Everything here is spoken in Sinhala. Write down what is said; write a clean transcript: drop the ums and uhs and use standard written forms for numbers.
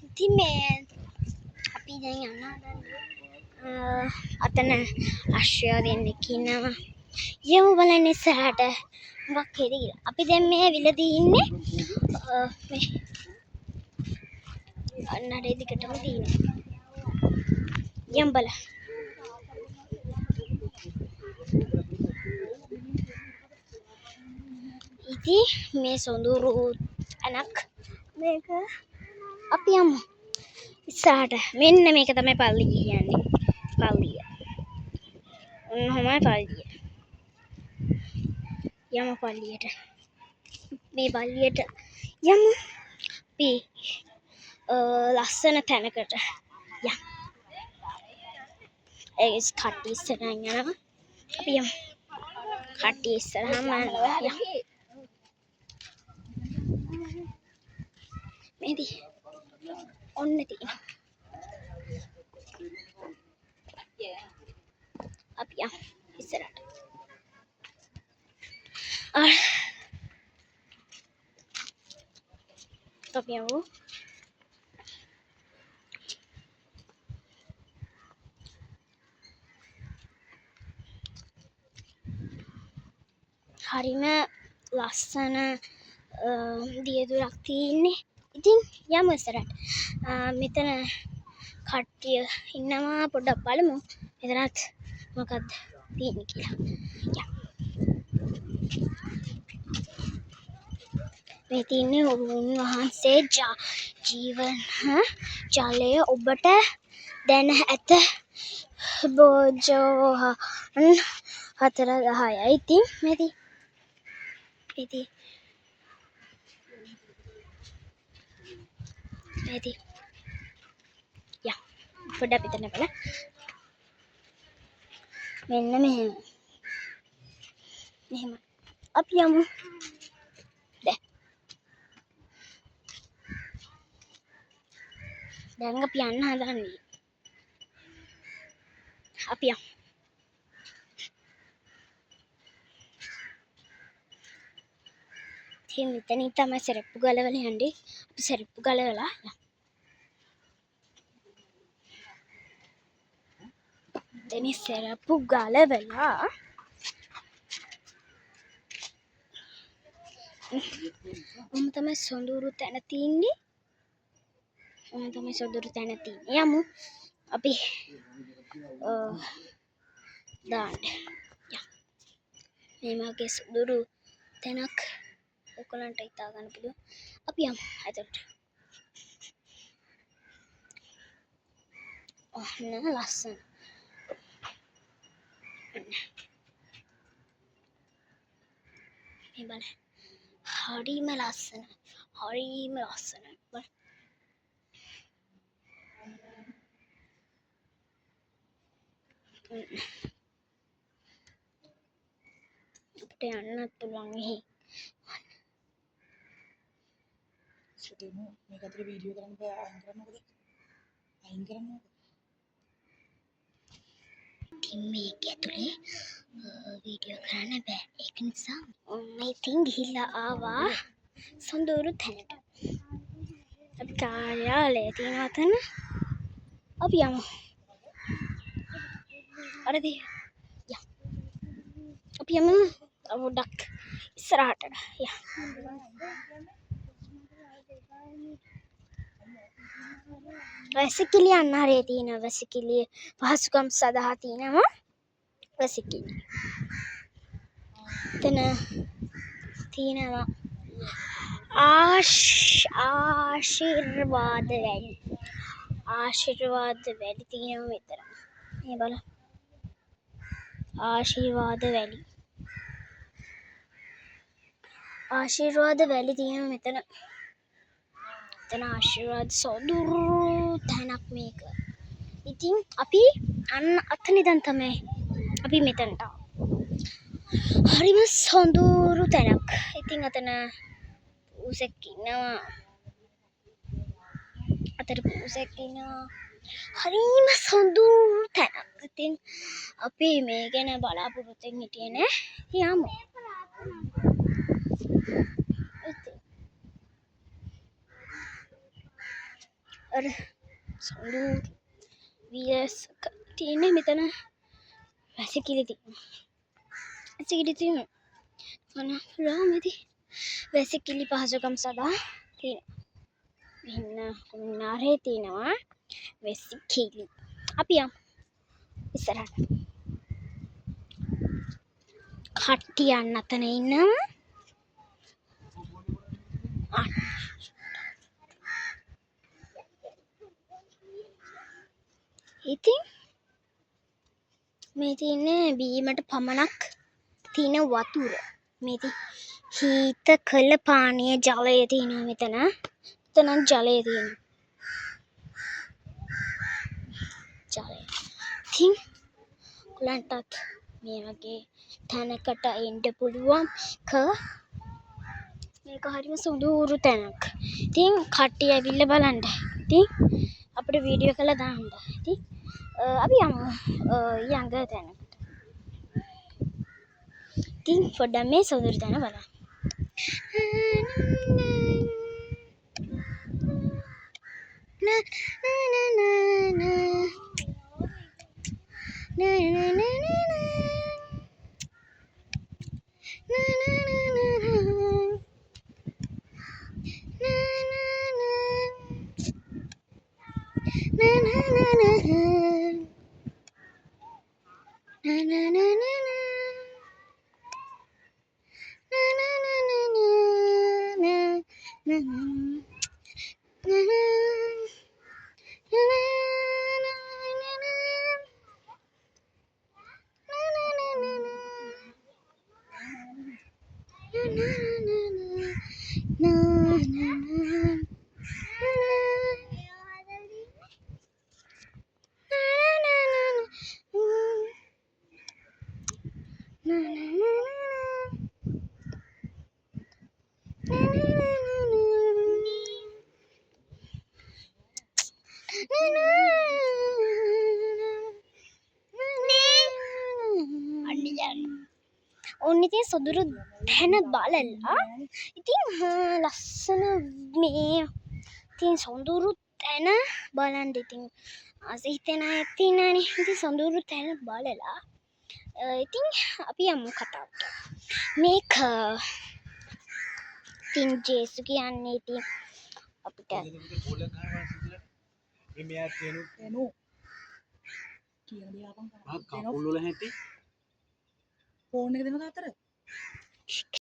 ඉතින් මේ අපි දැන් යනවා අතන අශ්වයා දෙන්නෙක් ඉන්නවා. යමු බලන්න ඉස්සරහට මොකක් හරි කියලා. අපි දැන් මේ විලදී ඉන්නේ මේ අන්නරේ දිගටම තියෙනවා. යම් බලන්න. ඉතින් මේ සොඳුරු අනක් මේක අපි යමු ඉස්සරහට. මෙන්න මේක තමයි පල්ලිය කියන්නේ. පල්ලිය. ඔන්නමයි පල්ලිය. යමු පල්ලියට. මේ පල්ලියට යමු. අපි ලස්සන තැනකට යමු. ඒ කට්ටිය ඉස්සරහන් යනවා. අපි යමු. කට්ටිය ඉස්සරහම යමු. මේදි ඔන්න තියෙනවා. අපි යමු ඉස්සරහට. අපි යමු. හරිම ලස්සන දියදුරක් තියෙන්නේ. ඉතින් යමු ඉස්සරහට. මෙතන කට්ටිය ඉන්නවා. පොඩ්ඩක් බලමු මෙතනත් මොකක්ද තියෙන්නේ කියලා. මේ තියෙන්නේ උන්වහන්සේ ජීවන ජලය ඔබට දැන ඇත බෝජෝහන් 4:10යි. ඉතින් මේදී යා පොඩ්ඩක් පිටන්න බලන්න. මෙන්න මෙහෙම අපි යමු. දැන් අපි යන්න හදන්නේ. අපි යමු. ඉතින් මෙතනින් තමයි සරප්පු ගලවලා යන්නේ. අපි සරප්පු ගලවලා එතනින් සරප්පු ගලවලා තමයි සොඳුරු තැන තියෙන්නේ. යමු අපි දාන්න. මේ මාගේ සොඳුරු තැනක් ඔයගලන්ට හිතා ගන්න පුළුවන්. අපි යමු ඇතුළට. ඔන්න ලස්සන. මේ බලන්න. හරිම ලස්සන. අපිට යන්නත් පුළුවන් එහි. මේක අතර වීඩියෝ කරන්න බෑ. අයින් කරන්න. ඉතින් මේක ඇතුලේ වීඩියෝ කරන්න බෑ. ඒක නිසා මම ඉතින් ගිහිල්ලා ආවා සොඳුරු තැනට. අපි කාර්යාලය තියෙනවා අතන. අපි යමු. හරිද? අපි යමු පොඩ්ඩක් ඉස්සරහට. වැසිකිළිය යන්න හරිය තියෙනවා. වැසිකිළිය පහසුකම් සඳහා තියෙනවා. වැසිකිළිය. එතන තියෙනවා ආශිර්වාද වැලි. ආශිර්වාද වැලි තියෙනවා මෙතන. මේ බලන්න. ආශිර්වාද වැලි තියෙනවා මෙතන. එතන ආශිර්වාද සොඳුරු තැනක් මේක. ඉතින් අපි අතන ඉඳන් තමයි අපි මෙතනට හරිම සොඳුරු තැනක්. ඉතින් අතන පූසෙක් ඉන්නවා. හරිම සොඳුරු තැනක්. ඉතින් අපි මේ ගැන බලාපොරොත්තු වෙන්න හිටියේ නෑ. යමු. අර සොඳුරු වියසක තියෙන්නේ මෙතන වැසිකිලි තියෙනවා. වැසිකිලි තියෙනවා. අනරාමේදී වැසිකිලි පහසුකම් සඳහා තියෙනවා. කුමිනාරේ තියෙනවා වැසිකිලි. අපි යමු ඉස්සරහට. කට්ටියන් අතන ඉන්නවා. ඉතින් මේ තියෙන්නේ බීමට පමණක් තියෙන වතුර. මේ හීත කළ පානීය ජලය තියෙනවා මෙතන. මෙතන ජලය තියෙනවා. ජලය. ඉතින් ඔයගලන්ටත් මේ වගේ තැනකට එන්න පුළුවන්. මේක හරිම සුදුරු තැනක්. ඉතින් කට්ටිය ඇවිල්ලා බලන්න. ඉතින් අපිට වීඩියෝ කරලා දාන්න. ඉතින් අපි යමු ඊළඟ තැනකට. ඉතින් පොඩ්ඩක් මේ සුදුරු තැන බලන්න. ඔන්න ඉතින් සොදුරු තැන බලලා ඉතින් ලස්සන මේ ඉතින් සොඳුරු තැන බලන්න ඉතින් ආස හිතෙන අය ඉතින්නානේ. ඉතින් සොඳුරු තැන බලලා ඉතින් අපි යමු කතාවට. මේක ඉතින් ජේසු කියන්නේ ඉතින් අපිට මෙයා තේනු කියන දේ අපන් කකුල් වල හැටි ෆෝන් එක දෙන්න තාත්තට